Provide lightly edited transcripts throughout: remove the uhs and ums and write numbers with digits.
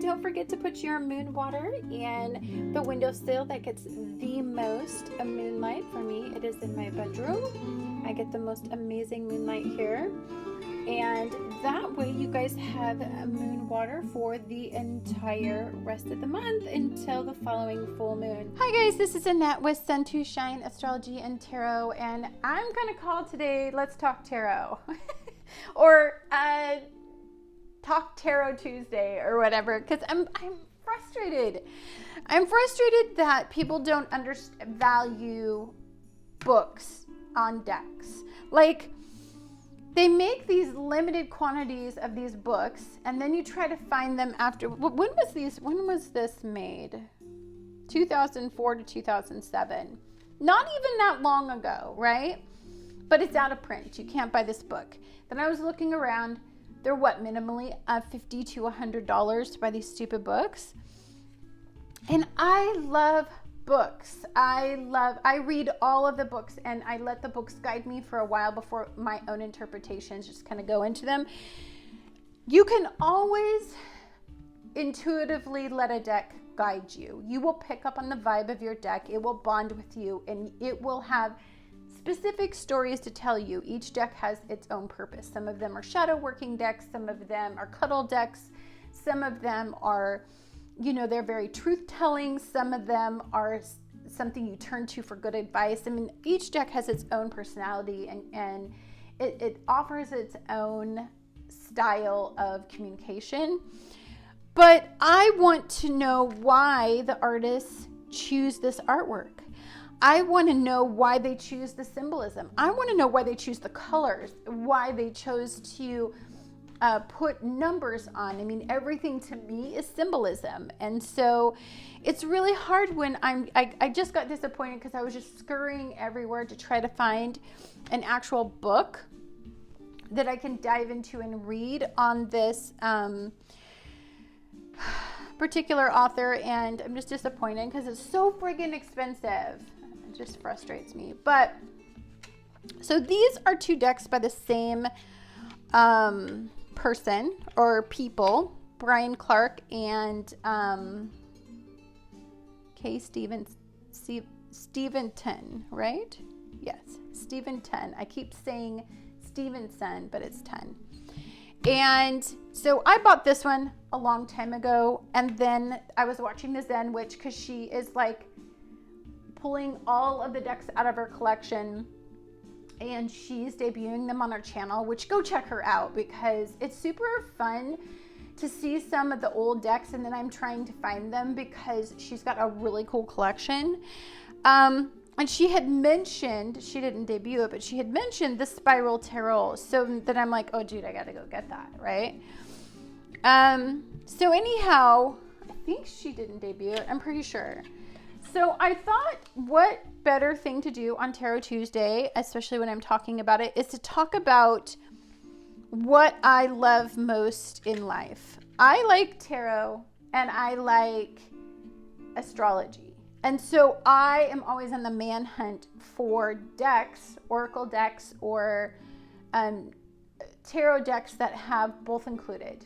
don't forget to put your moon water in the windowsill. That gets the most moonlight. For me, it is in my bedroom. I get the most amazing moonlight here. And that way you guys have moon water for the entire rest of the month until the following full moon. Hi guys, this is Annette with Sun to Shine Astrology and Tarot, and I'm going to call today Let's Talk Tarot or Talk Tarot Tuesday or whatever, because I'm frustrated. I'm frustrated that people don't value books on decks. Like, they make these limited quantities of these books, and then you try to find them after. When was this made? 2004 to 2007. Not even that long ago, right? But it's out of print. You can't buy this book. Then I was looking around. They're minimally $50 to $100 to buy these stupid books. And I love books. I read all of the books, and I let the books guide me for a while before my own interpretations just kind of go into them. You can always intuitively let a deck guide you. You will pick up on the vibe of your deck. It will bond with you, and it will have specific stories to tell you. Each deck has its own purpose. Some of them are shadow working decks. Some of them are cuddle decks. Some of them are, they're very truth-telling. Some of them are something you turn to for good advice. I mean, each deck has its own personality, and it offers its own style of communication. But I want to know why the artists choose this artwork. I want to know why they choose the symbolism. I want to know why they choose the colors, why they chose to put numbers on. I mean, everything to me is symbolism. And so it's really hard when I just got disappointed because I was just scurrying everywhere to try to find an actual book that I can dive into and read on this particular author. And I'm just disappointed because it's so friggin' expensive. It just frustrates me. But so these are two decks by the same person or people, Brian Clark and Kay Steventon, right? Yes, Steventon. I keep saying Stevenson, but it's 10. And so I bought this one a long time ago, and then I was watching the Zen Witch because she is like pulling all of the decks out of her collection, and she's debuting them on her channel, which go check her out because it's super fun to see some of the old decks, and then I'm trying to find them because she's got a really cool collection. And she had mentioned, she didn't debut it, but she had mentioned the Spiral Tarot. So then I'm like, oh dude, I gotta go get that, right? So anyhow, I think she didn't debut it, I'm pretty sure. So I thought, what better thing to do on Tarot Tuesday, especially when I'm talking about it, is to talk about what I love most in life. I like tarot and I like astrology. And so I am always on the manhunt for decks, oracle decks, or tarot decks that have both included.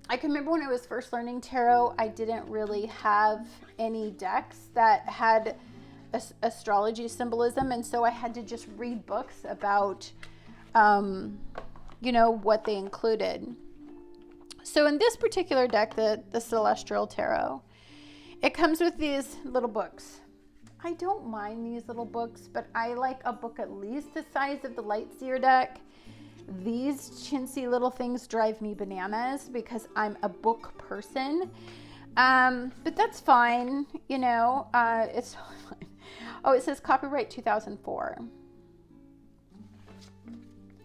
I can remember when I was first learning tarot, I didn't really have any decks that had astrology symbolism, and so I had to just read books about, what they included. So in this particular deck, the Celestial Tarot, it comes with these little books. I don't mind these little books, but I like a book at least the size of the Lightseer deck. These chintzy little things drive me bananas because I'm a book person. But that's fine, it's fine. Oh, it says copyright 2004.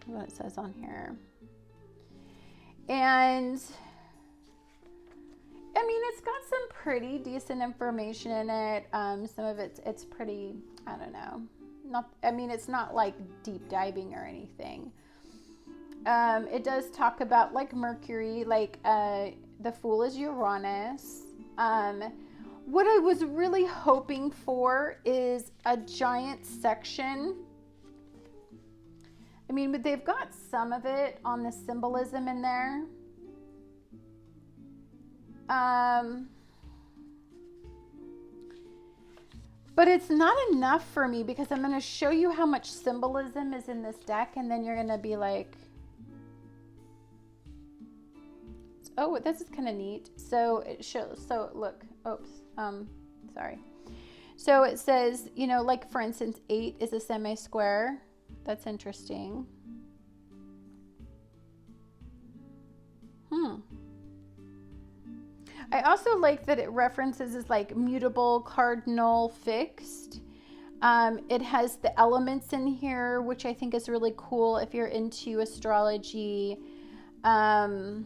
What it says on here. And I mean, it's got some pretty decent information in it. Some of it's pretty, I don't know. It's not like deep diving or anything. It does talk about like Mercury, like the Fool is Uranus. What I was really hoping for is a giant section. I mean, but they've got some of it on the symbolism in there. But it's not enough for me because I'm going to show you how much symbolism is in this deck, and then you're going to be like, oh, this is kind of neat. So it shows, so look, oops, sorry. So it says, you know, like for instance, 8 is a semi-square. That's interesting. I also like that it references as like mutable, cardinal, fixed. It has the elements in here, which I think is really cool if you're into astrology. I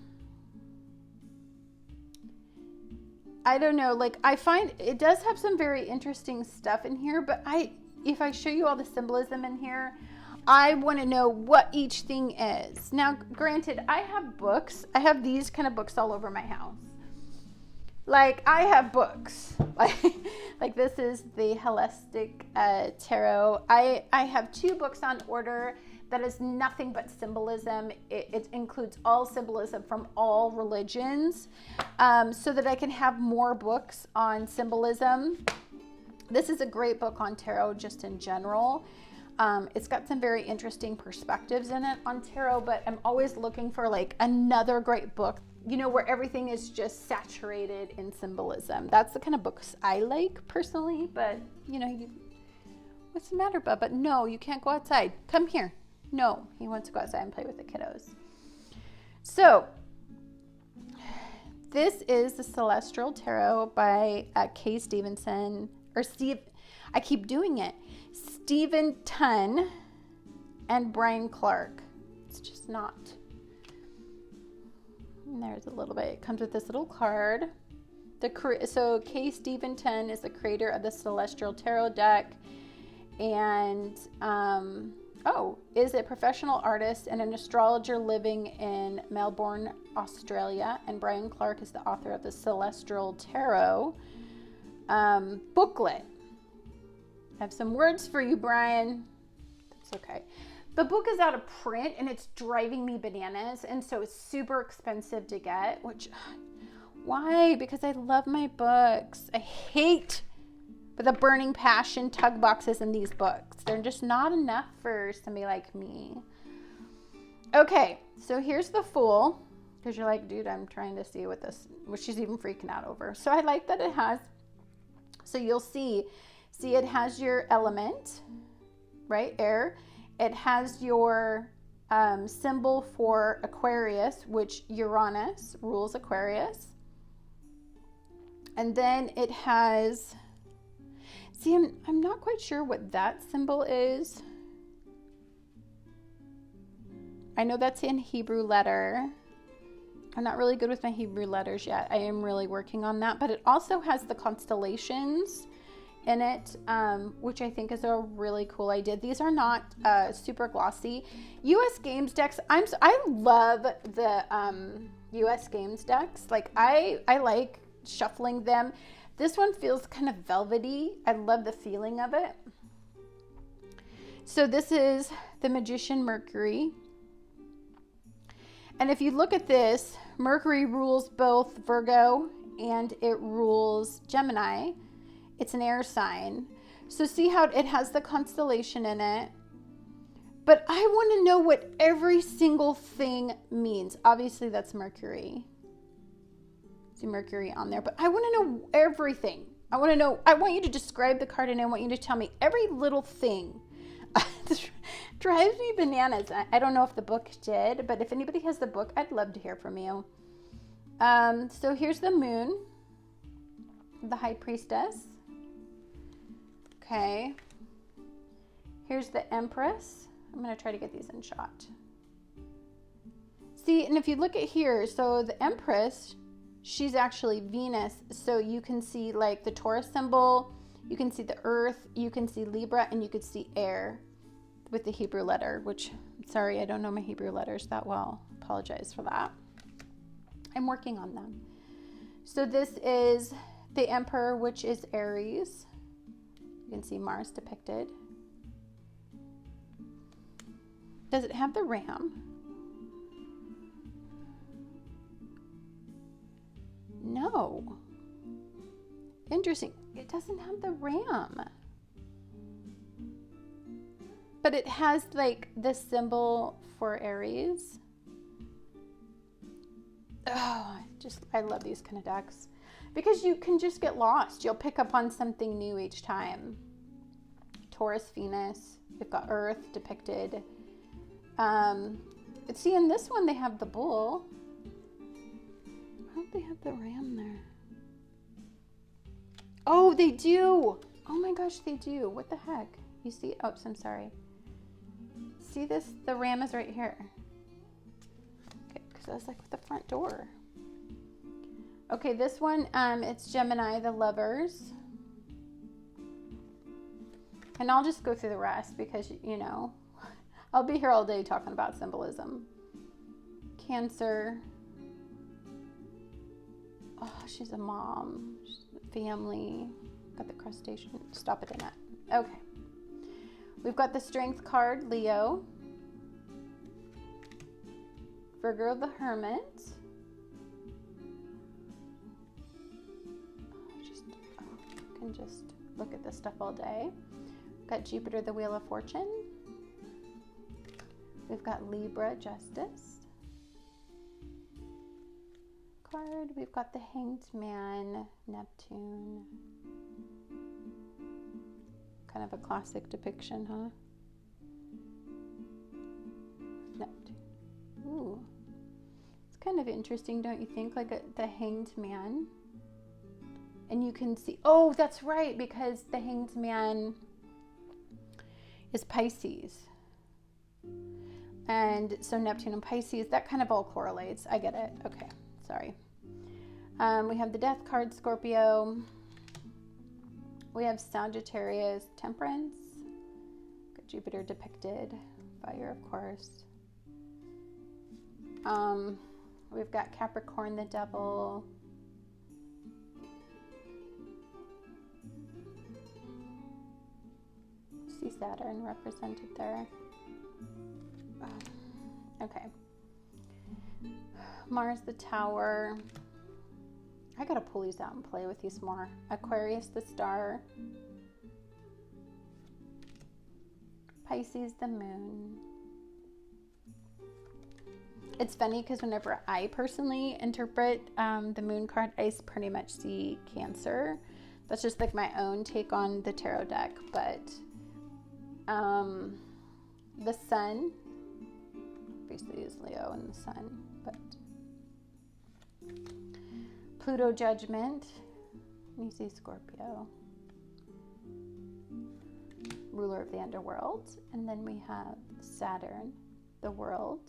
don't know, like I find it does have some very interesting stuff in here, but if I show you all the symbolism in here, I want to know what each thing is. Now, granted, I have books. I have these kind of books all over my house. Like I have books, like this is the Holistic Tarot. I have 2 books on order that is nothing but symbolism. It includes all symbolism from all religions, so that I can have more books on symbolism. This is a great book on tarot just in general. It's got some very interesting perspectives in it on tarot, but I'm always looking for like another great book, you know, where everything is just saturated in symbolism. That's the kind of books I like personally, but you know, what's the matter, Bubba? No, you can't go outside. Come here. No, he wants to go outside and play with the kiddos. So this is the Celestial Tarot by K. Stevenson, or Steve, I keep doing it, Steventon and Brian Clark. It's just not. And there's a little bit. It comes with this little card. So K. Steventon is the creator of the Celestial Tarot deck, and is a professional artist and an astrologer living in Melbourne, Australia. And Brian Clark is the author of the Celestial Tarot booklet. I have some words for you, Brian. That's okay. The book is out of print and it's driving me bananas, and so it's super expensive to get, which, why? Because I love my books. I hate with a burning passion tug boxes in these books. They're just not enough for somebody like me. Okay, so here's the Fool, because you're like, dude, I'm trying to see what she's even freaking out over. So I like that it has, so you'll see it has your element, right? Air. It has your symbol for Aquarius, which Uranus rules Aquarius. And then it has, see, I'm not quite sure what that symbol is. I know that's in Hebrew letter. I'm not really good with my Hebrew letters yet. I am really working on that. But it also has the constellations in it, which I think is a really cool idea. These are not super glossy. US Games decks, I love the US Games decks. Like I like shuffling them. This one feels kind of velvety. I love the feeling of it. So this is the Magician Mercury. And if you look at this, Mercury rules both Virgo and it rules Gemini. It's an air sign. So see how it has the constellation in it. But I want to know what every single thing means. Obviously that's Mercury. See Mercury on there. But I want to know everything. I want you to describe the card, and I want you to tell me every little thing. This drives me bananas. I don't know if the book did, but if anybody has the book, I'd love to hear from you. So here's the Moon, the High Priestess. Okay, here's the Empress. I'm going to try to get these in shot. See, and if you look at here, so the Empress, she's actually Venus. So you can see like the Taurus symbol, you can see the Earth, you can see Libra, and you could see air with the Hebrew letter, which, sorry, I don't know my Hebrew letters that well. Apologize for that. I'm working on them. So this is the Emperor, which is Aries. You can see Mars depicted. Does it have the Ram? No. Interesting. It doesn't have the ram. But it has like the symbol for Aries. Oh, I love these kind of decks. Because you can just get lost. You'll pick up on something new each time. Taurus, Venus. We've got Earth depicted. See, in this one they have the bull. I hope they have the ram there. Oh, they do. Oh my gosh, they do. What the heck? You see? Oops, I'm sorry. See this? The ram is right here. Okay, because I was like with the front door. Okay, this one, it's Gemini, the lovers. And I'll just go through the rest because, you know, I'll be here all day talking about symbolism. Cancer. Oh, she's a mom. She's a family. Got the crustacean. Stop it, Annette. Okay. We've got the Strength card, Leo. Virgo the Hermit. I can just look at this stuff all day. We've got Jupiter, the Wheel of Fortune. We've got Libra, Justice card. We've got the Hanged Man, Neptune. Kind of a classic depiction, huh? Neptune. Ooh. It's kind of interesting, don't you think? Like the Hanged Man. And you can see, oh, that's right, because the Hanged Man is Pisces. And so Neptune and Pisces, that kind of all correlates. I get it. Okay, sorry. We have the Death card, Scorpio. We have Sagittarius, Temperance. Got Jupiter depicted, fire, of course. We've got Capricorn, the Devil. See Saturn represented there. Okay. Mars, the Tower. I gotta pull these out and play with these more. Aquarius, the Star. Pisces, the Moon. It's funny because whenever I personally interpret the Moon card, I pretty much see Cancer. That's just like my own take on the tarot deck. But the Sun, obviously is Leo and the Sun, but Pluto, Judgment. You see Scorpio, ruler of the underworld. And then we have Saturn, the World.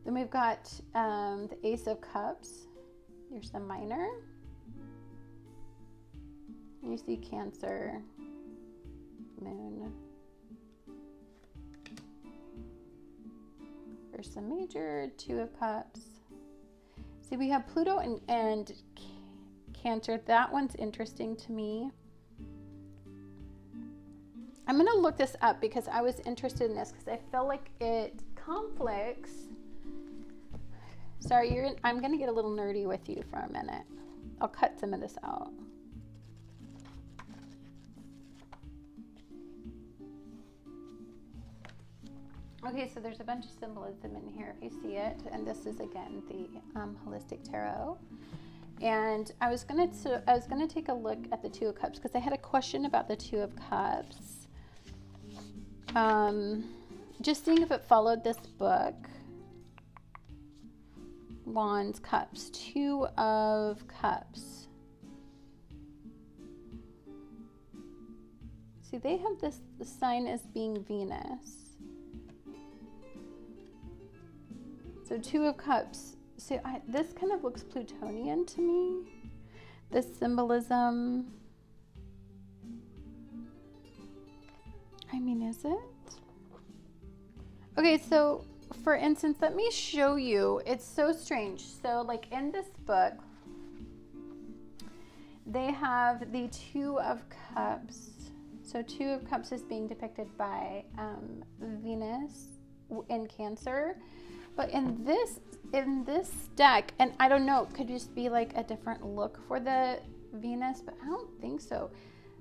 Then we've got the Ace of Cups. Here's the Minor. You see Cancer, Moon. There's the Major, Two of Cups. See, we have Pluto and Cancer. That one's interesting to me. I'm going to look this up because I was interested in this because I feel like it conflicts. Sorry, I'm going to get a little nerdy with you for a minute. I'll cut some of this out. Okay, so there's a bunch of symbolism in here if you see it, and this is again the holistic tarot. And I was gonna take a look at the Two of Cups because I had a question about the Two of Cups. Just seeing if it followed this book. Wands, Cups, Two of Cups. See, they have the sign as being Venus. So Two of Cups. See, this kind of looks Plutonian to me. This symbolism. I mean, is it? Okay, so for instance, let me show you. It's so strange. So like in this book, they have the Two of Cups. So Two of Cups is being depicted by Venus in Cancer. But in this in this deck, and I don't know, it could just be like a different look for the Venus, but I don't think so.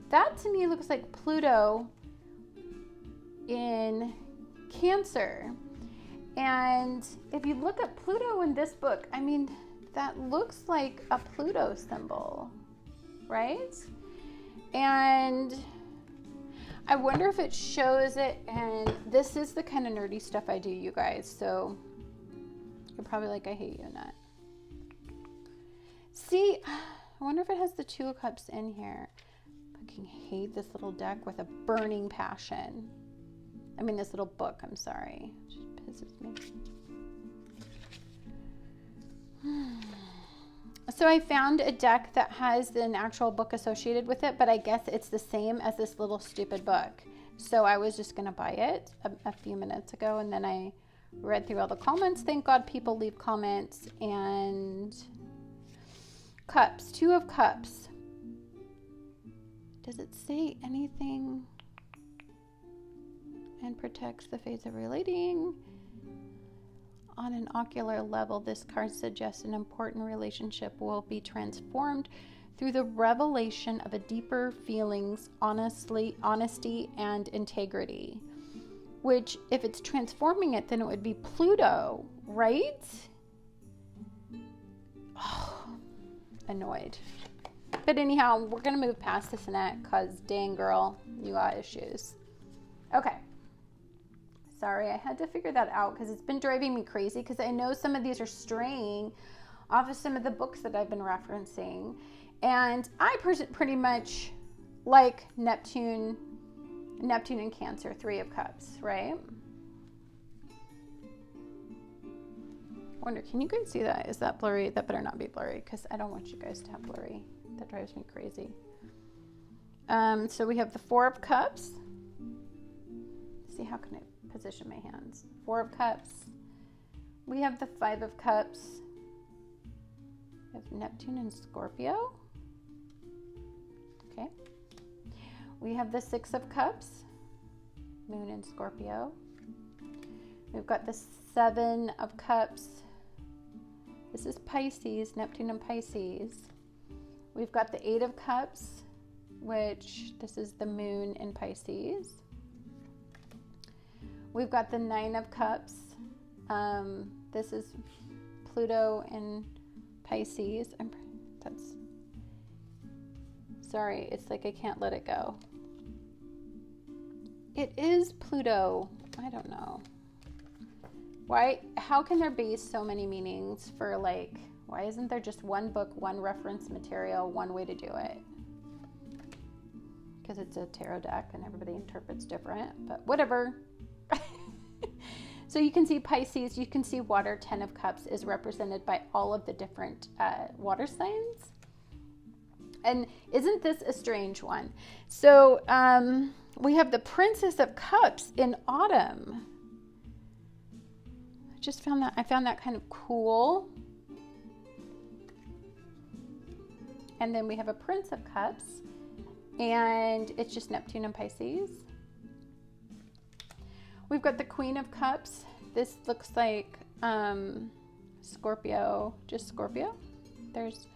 That to me looks like Pluto in Cancer. And if you look at Pluto in this book, I mean, that looks like a Pluto symbol, right? And I wonder if it shows it, and this is the kind of nerdy stuff I do, you guys, so you're probably like, I hate you, Annette. See, I wonder if it has the Two of Cups in here. I fucking hate this little deck with a burning passion. I mean, this little book, I'm sorry. It just pisses me. So I found a deck that has an actual book associated with it, but I guess it's the same as this little stupid book. So I was just going to buy it a few minutes ago, and then I read through all the comments. Thank God people leave comments. And Cups, Two of Cups. Does it say anything? And protects the phase of relating. On an ocular level, this card suggests an important relationship will be transformed through the revelation of a deeper feelings, honesty, and integrity. Which, if it's transforming it, then it would be Pluto, right? Oh, annoyed. But anyhow, we're going to move past this, Annette, because dang girl, you got issues. Okay. Sorry, I had to figure that out because it's been driving me crazy, because I know some of these are straying off of some of the books that I've been referencing. And I pretty much like Neptune and Cancer, Three of Cups, right? I wonder, can you guys see that? Is that blurry? That better not be blurry, because I don't want you guys to have blurry. That drives me crazy. So we have the Four of Cups. Let's see, how can I position my hands? Four of Cups. We have the Five of Cups. We have Neptune and Scorpio. Okay. We have the Six of Cups. Moon and Scorpio. We've got the Seven of Cups. This is Pisces, Neptune and Pisces. We've got the Eight of Cups, which this is the Moon in Pisces. We've got the Nine of Cups. This is Pluto in Pisces. Sorry, it's like I can't let it go. It is Pluto. I don't know. Why? How can there be so many meanings for, like, why isn't there just one book, one reference material, one way to do it? Because it's a tarot deck and everybody interprets different, but whatever. So you can see Pisces, you can see water. 10 of Cups is represented by all of the different water signs. And isn't this a strange one? So we have the Princess of Cups in autumn. I found that kind of cool. And then we have a Prince of Cups, and it's just Neptune and Pisces. We've got the Queen of Cups. This looks like Scorpio, just Scorpio. There's,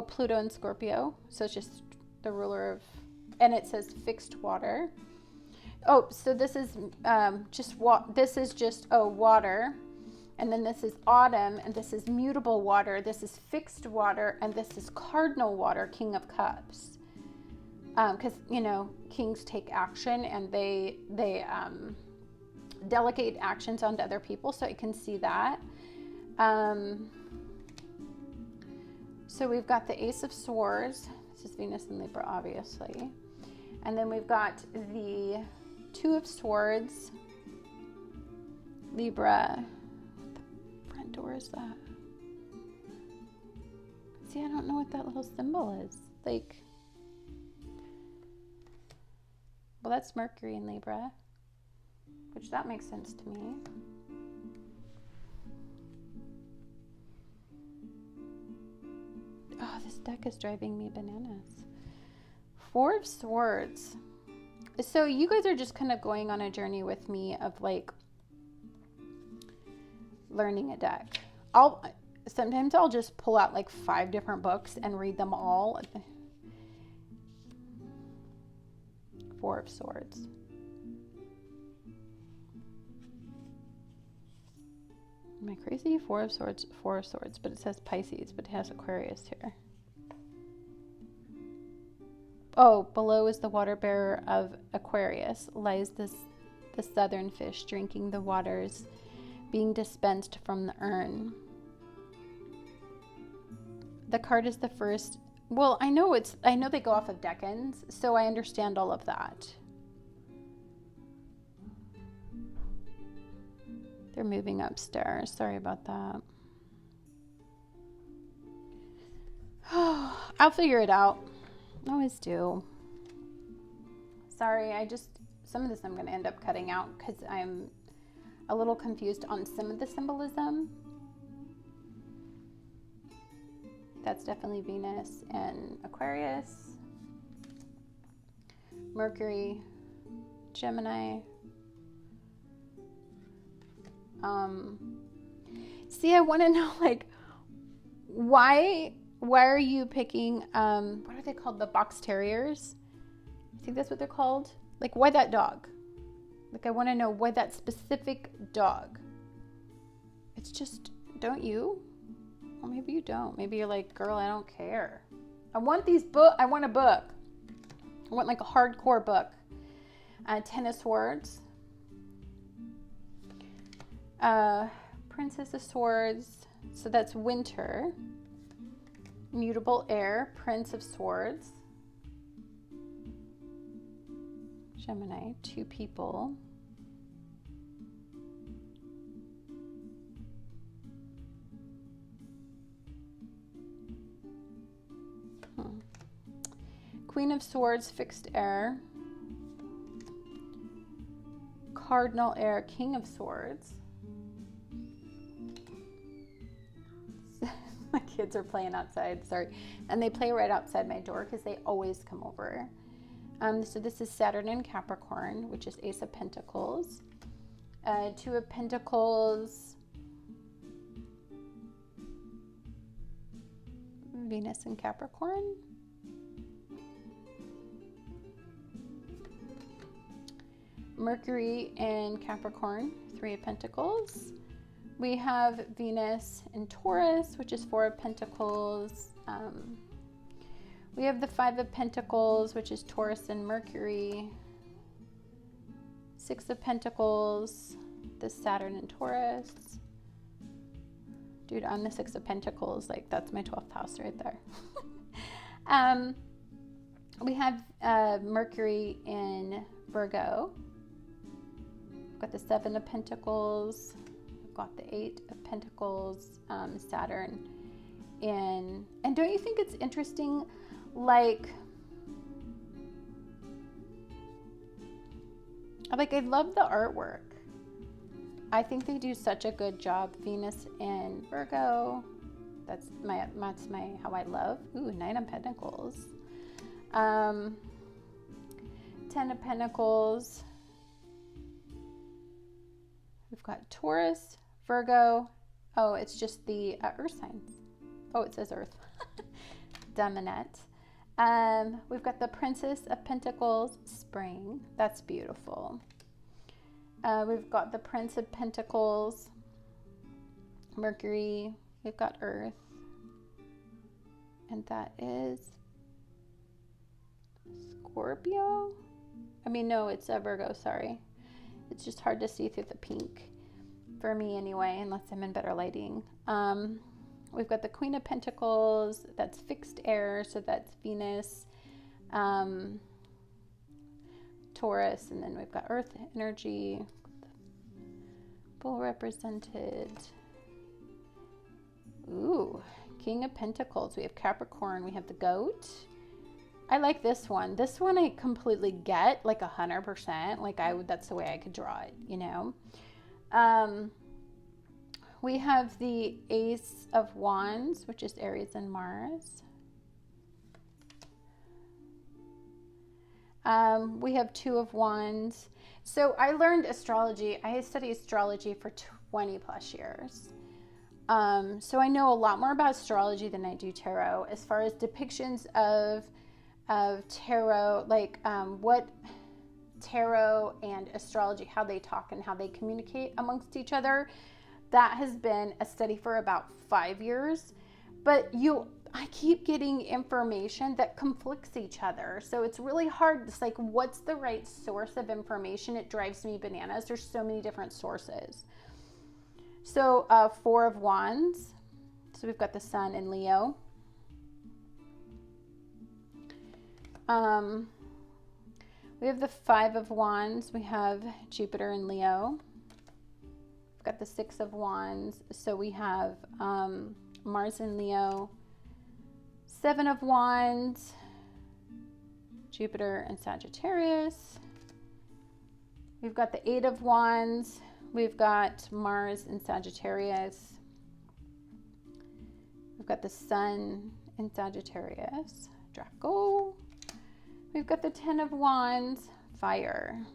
Pluto and Scorpio. So it's just the ruler of, and it says fixed water. Oh, so this is just water. And then this is autumn, and this is mutable water. This is fixed water, and this is cardinal water, King of Cups. Because, kings take action, and they delegate actions onto other people, so I can see that. So we've got the Ace of Swords. This is Venus and Libra, obviously. And then we've got the Two of Swords, Libra. What the front door is that? See, I don't know what that little symbol is. Like, well, that's Mercury in Libra, which that makes sense to me. Oh, this deck is driving me bananas. Four of Swords. So you guys are just kind of going on a journey with me of, like, learning a deck. sometimes I'll just pull out like 5 different books and read them all. 4 of Swords. Am I crazy? 4 of Swords, 4 of Swords, but it says Pisces, but it has Aquarius here. Oh, below is the water bearer of Aquarius, lies the southern fish drinking the waters, being dispensed from the urn. The card is the first. Well, I know they go off of decans, so I understand all of that. They're moving upstairs. Sorry about that. I'll figure it out. I always do. Sorry, some of this I'm going to end up cutting out because I'm a little confused on some of the symbolism. That's definitely Venus and Aquarius, Mercury, Gemini. See, I want to know, like, why are you picking, what are they called? The box terriers? I think that's what they're called. Like, why that dog? Like, I want to know why that specific dog. It's just, don't you? Or maybe you don't. Maybe you're like, girl, I don't care. I want I want a book. I want like a hardcore book. 10 of Swords. Princess of Swords. So that's Winter. Mutable Air. Prince of Swords. Gemini. 2 people. Queen of Swords, fixed air. Cardinal air, King of Swords. My kids are playing outside, sorry. And they play right outside my door because they always come over. So this is Saturn in Capricorn, which is Ace of Pentacles. 2 of Pentacles. Venus in Capricorn. Mercury in Capricorn, 3 of Pentacles. We have Venus in Taurus, which is 4 of Pentacles. We have the 5 of Pentacles, which is Taurus and Mercury. 6 of Pentacles, the Saturn and Taurus. Dude, I'm the 6 of Pentacles. Like, that's my 12th house right there. We have Mercury in Virgo. We've got the 7 of Pentacles. We've got the 8 of Pentacles, Saturn. And don't you think it's interesting, like I love the artwork. I think they do such a good job. Venus in Virgo. That's my how I love. Ooh, 9 of Pentacles. 10 of Pentacles. We've got Taurus, Virgo. Oh, it's just the Earth signs. Oh, it says Earth. Dumb Annette. We've got the Princess of Pentacles, Spring. That's beautiful. We've got the Prince of Pentacles, Mercury. We've got Earth. And that is Scorpio. I mean, no, it's a Virgo, sorry. It's just hard to see through the pink. For me anyway, unless I'm in better lighting. We've got the Queen of Pentacles. That's fixed air, so that's Venus. Taurus, and then we've got Earth energy. Bull represented. Ooh, King of Pentacles. We have Capricorn. We have the Goat. I like this one. This one I completely get, like 100%. Like that's the way I could draw it, you know. We have the Ace of Wands, which is Aries and Mars. We have 2 of Wands. So I learned astrology. I studied astrology for 20 plus years. So I know a lot more about astrology than I do tarot, as far as depictions of tarot, like what tarot and astrology, how they talk and how they communicate amongst each other. That has been a study for about 5 years, but I keep getting information that conflicts each other. So it's really hard. It's like, what's the right source of information? It drives me bananas. There's so many different sources. So 4 of Wands. So we've got the Sun in Leo. We have the 5 of Wands. We have Jupiter in Leo. We've got the 6 of Wands. So we have Mars in Leo. 7 of Wands. Jupiter and Sagittarius. We've got the 8 of Wands. We've got Mars in Sagittarius. We've got the Sun in Sagittarius. Draco. We've got the 10 of Wands. Fire.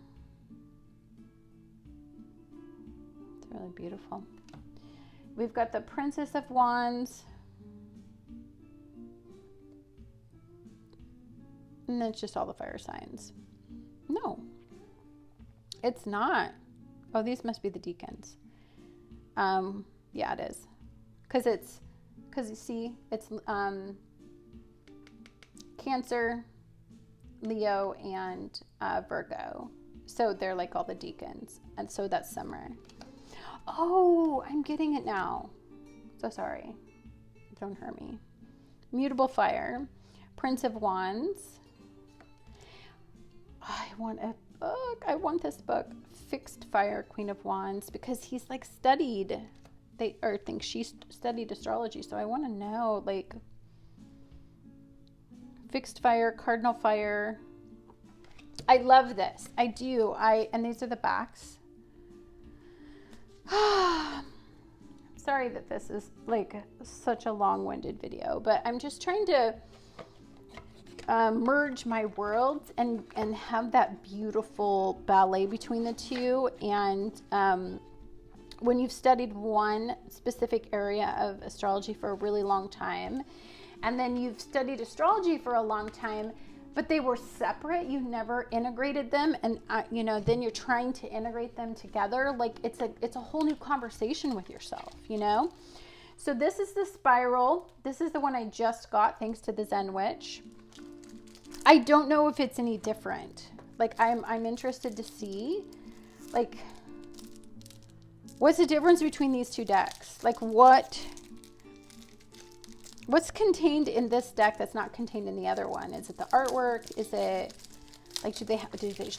It's really beautiful. We've got the Princess of Wands. And then it's just all the fire signs. No, it's not. Oh, these must be the deacons. Yeah, it is. Because you see, it's Cancer, Leo, and Virgo. So they're like all the deacons. And so that's summer. Oh, I'm getting it now. So sorry. Don't hurt me. Mutable fire. Prince of Wands. I want a book. I want this book. Fixed fire, Queen of Wands, because he's like studied. Think she studied astrology. So I want to know, like, fixed fire, cardinal fire. I love this. I do. And these are the backs. Sorry that this is like such a long-winded video, but I'm just trying to merge my worlds and have that beautiful ballet between the two. And when you've studied one specific area of astrology for a really long time, and then you've studied astrology for a long time, but they were separate, you never integrated them, and then you're trying to integrate them together, like it's a whole new conversation with yourself, So this is the spiral. This is the one I just got thanks to the Zen Witch. I don't know if it's any different. Like, I'm interested to see, like, what's the difference between these two decks? Like, what's contained in this deck that's not contained in the other one? Is it the artwork? Is it like,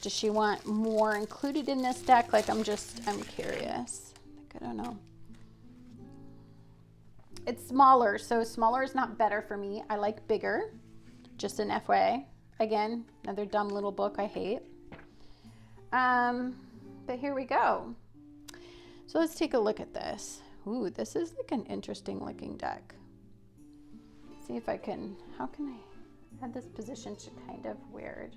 does she want more included in this deck? Like, I'm curious. Like, I don't know. It's smaller, so smaller is not better for me. I like bigger. Just an FYI. Again, another dumb little book I hate. But here we go. So let's take a look at this. Ooh, this is like an interesting looking deck. See if I can, how can I add this position to kind of weird.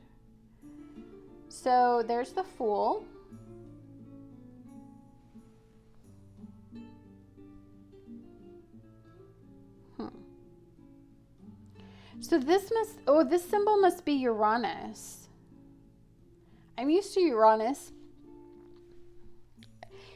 So there's the Fool. So this symbol must be Uranus. I'm used to Uranus.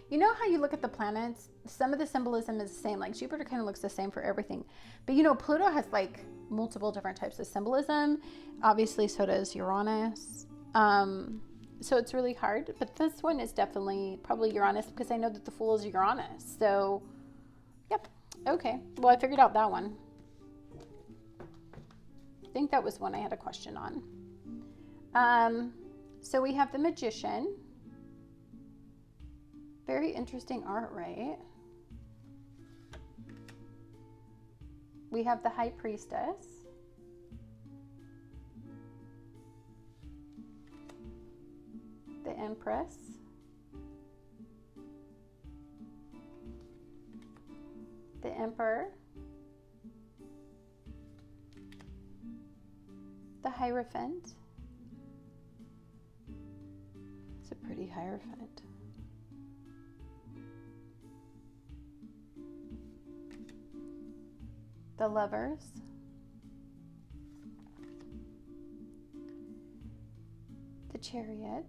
You know how you look at the planets? Some of the symbolism is the same. Like Jupiter kind of looks the same for everything. But Pluto has like multiple different types of symbolism. Obviously, so does Uranus. So it's really hard. But this one is definitely probably Uranus because I know that the Fool is Uranus. So, yep. Okay. Well, I figured out that one. I think that was one I had a question on. So we have the Magician. Very interesting art, right? We have the High Priestess. The Empress. The Emperor. The Hierophant. It's a pretty Hierophant. the Lovers, the Chariot,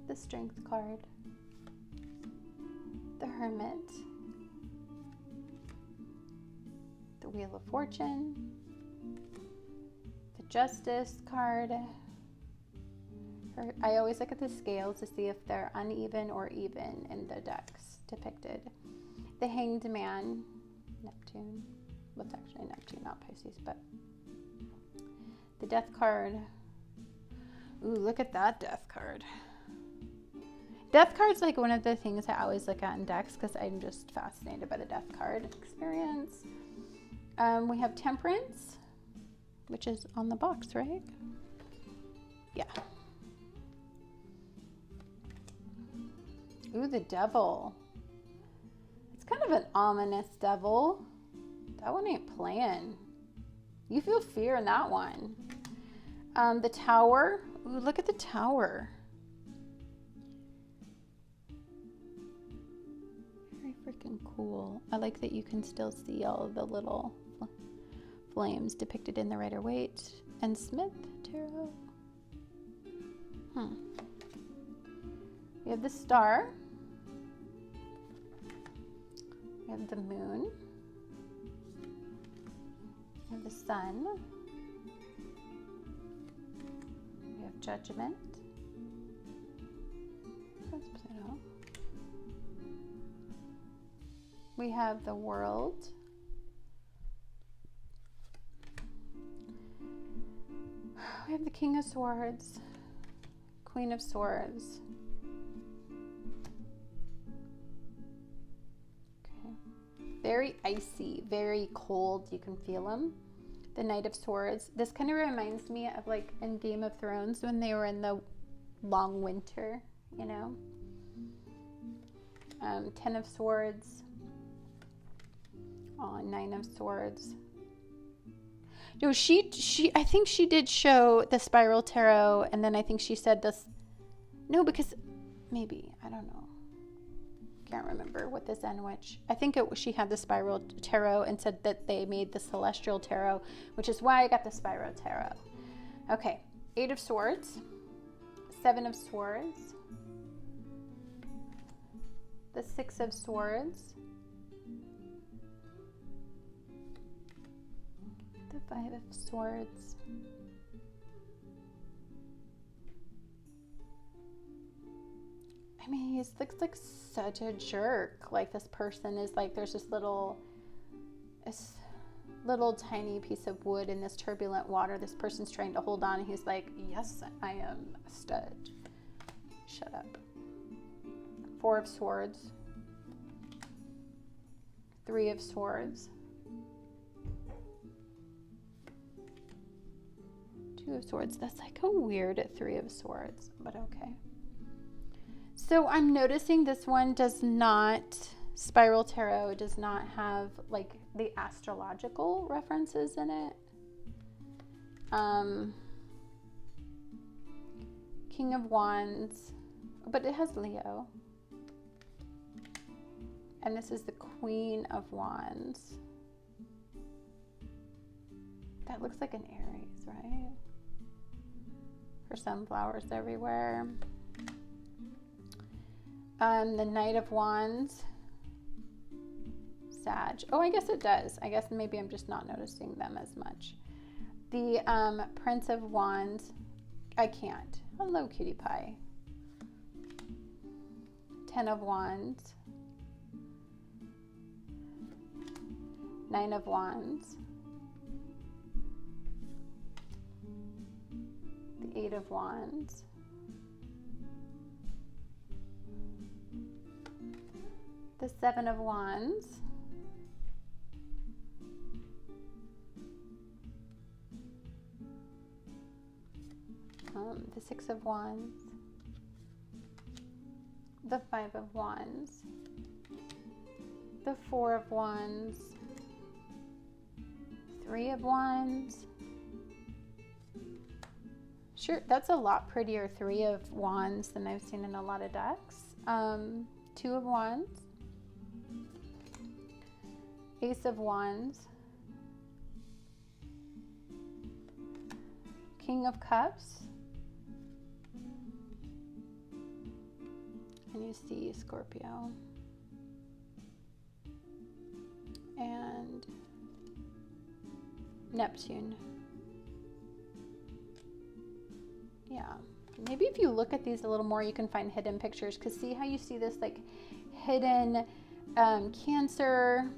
the Strength card, the Hermit, the Wheel of Fortune, the Justice card. I always look at the scales to see if they're uneven or even in the decks depicted. The Hanged Man, Neptune. Well, it's actually Neptune, not Pisces, but the Death card. Ooh, look at that Death card. Death card's like one of the things I always look at in decks because I'm just fascinated by the Death card experience. We have Temperance, which is on the box, right? Yeah. Ooh, the Devil. It's kind of an ominous devil. That one ain't playing. You feel fear in that one. The Tower. Ooh, look at the Tower. Very freaking cool. I like that you can still see all the little flames depicted in the Rider-Waite and Smith tarot. We have the Star. We have the Moon. We have the Sun. We have Judgment. That's Pluto. We have the World. We have the King of Swords, Queen of Swords. Very icy, very cold. You can feel them. The Knight of Swords. This kind of reminds me of like in Game of Thrones when they were in the long winter, you know. 10 of Swords. Oh, 9 of Swords. No, I think she did show the Spiral Tarot, and then I think she said this. No, because maybe, I don't know. Can't remember what the Zen Witch. I think she had the Spiral Tarot and said that they made the Celestial Tarot, which is why I got the Spiral Tarot. Okay, 8 of Swords, 7 of Swords, the 6 of Swords, the 5 of Swords, I mean, he looks like such a jerk. Like this person is like, there's this little tiny piece of wood in this turbulent water. This person's trying to hold on, and he's like, yes, I am a stud. Shut up. 4 of Swords. 3 of Swords. 2 of Swords. That's like a weird 3 of Swords, but okay. So I'm noticing this one does not, Spiral Tarot does not have like the astrological references in it. King of Wands, but it has Leo. And this is the Queen of Wands. That looks like an Aries, right? For sunflowers everywhere. The Knight of Wands, Sag. Oh, I guess it does. I guess maybe I'm just not noticing them as much. The Prince of Wands, I can't. Hello, cutie pie. 10 of Wands, 9 of Wands, the 8 of Wands, the 7 of Wands, the 6 of Wands, the 5 of Wands, the 4 of Wands, 3 of Wands. Sure, that's a lot prettier 3 of Wands than I've seen in a lot of decks. 2 of Wands, Ace of Wands, King of Cups, and you see Scorpio, and Neptune. Yeah, maybe if you look at these a little more, you can find hidden pictures, because see how you see this like hidden Cancer.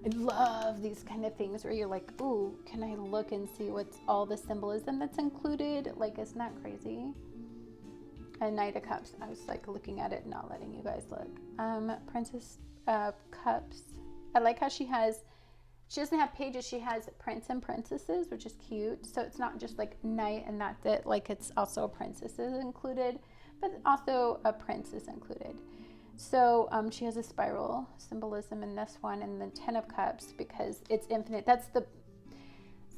I love these kind of things where you're like, ooh, can I look and see what's all the symbolism that's included? Like, isn't that crazy? A Knight of Cups. I was like looking at it and not letting you guys look. Princess of Cups. I like how she doesn't have pages, she has prince and princesses, which is cute. So it's not just like knight and that's it, like it's also princesses included, but also a prince is included. So she has a spiral symbolism in this one, and the 10 of Cups, because it's infinite. That's the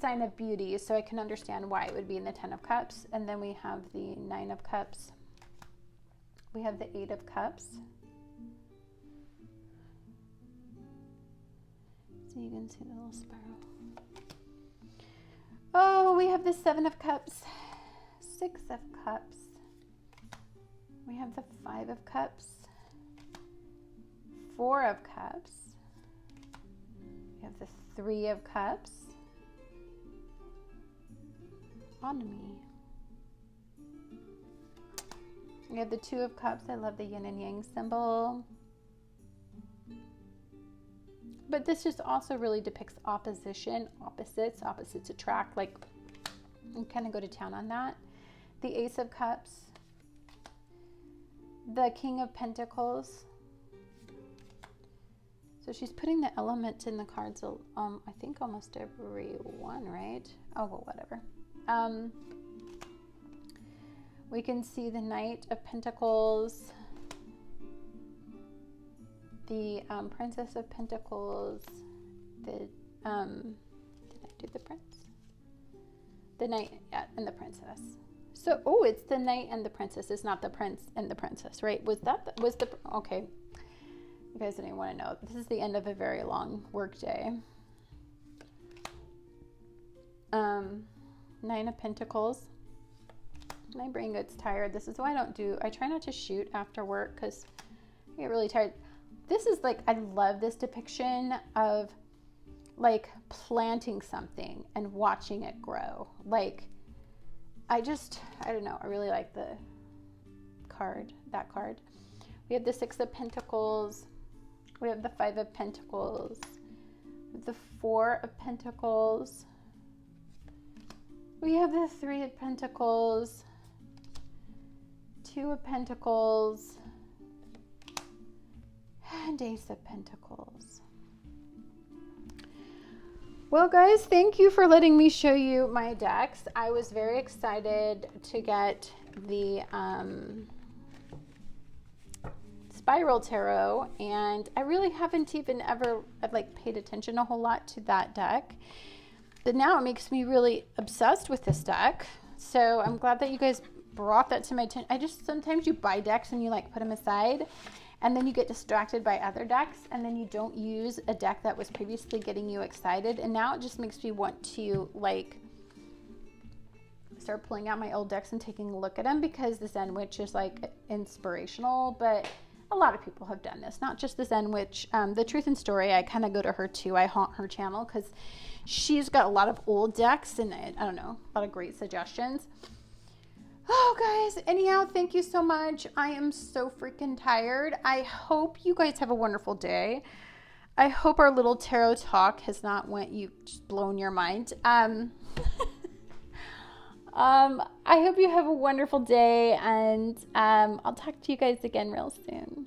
sign of beauty, so I can understand why it would be in the 10 of Cups. And then we have the 9 of Cups. We have the 8 of Cups. So you can see the little spiral. Oh, we have the 7 of Cups, 6 of Cups. We have the 5 of Cups, 4 of Cups. We have the 3 of Cups. On me. We have the 2 of Cups. I love the yin and yang symbol. But this just also really depicts opposition, opposites attract. Like, you kind of go to town on that. The Ace of Cups. The King of Pentacles. So she's putting the element in the cards, I think almost every one, right? Oh, well, whatever. We can see the Knight of Pentacles, the Princess of Pentacles, the, did I do the Prince? The Knight, yeah, and the Princess. So, oh, it's the Knight and the Princess. It's not the Prince and the Princess, right? Okay. You guys didn't want to know. This is the end of a very long work day. 9 of Pentacles. My brain gets tired. This is why I try not to shoot after work, because I get really tired. This is like, I love this depiction of like planting something and watching it grow. Like, I don't know. I really like that card. We have the 6 of Pentacles. We have the 5 of Pentacles. The 4 of Pentacles. We have the 3 of Pentacles. 2 of Pentacles. And Ace of Pentacles. Well, guys, thank you for letting me show you my decks. I was very excited to get the Spiral Tarot, and I really haven't even ever like paid attention a whole lot to that deck. But now it makes me really obsessed with this deck. So I'm glad that you guys brought that to my attention. Sometimes you buy decks and you like put them aside, and then you get distracted by other decks, and then you don't use a deck that was previously getting you excited. And now it just makes me want to like start pulling out my old decks and taking a look at them, because the Zen Witch is like inspirational, but a lot of people have done this, not just the Zen Witch. The Truth and Story, I kind of go to her too. I haunt her channel because she's got a lot of old decks and I don't know, a lot of great suggestions. Oh, guys, anyhow, thank you so much. I am so freaking tired. I hope you guys have a wonderful day. I hope our little tarot talk has not just blown your mind. I hope you have a wonderful day, and I'll talk to you guys again real soon.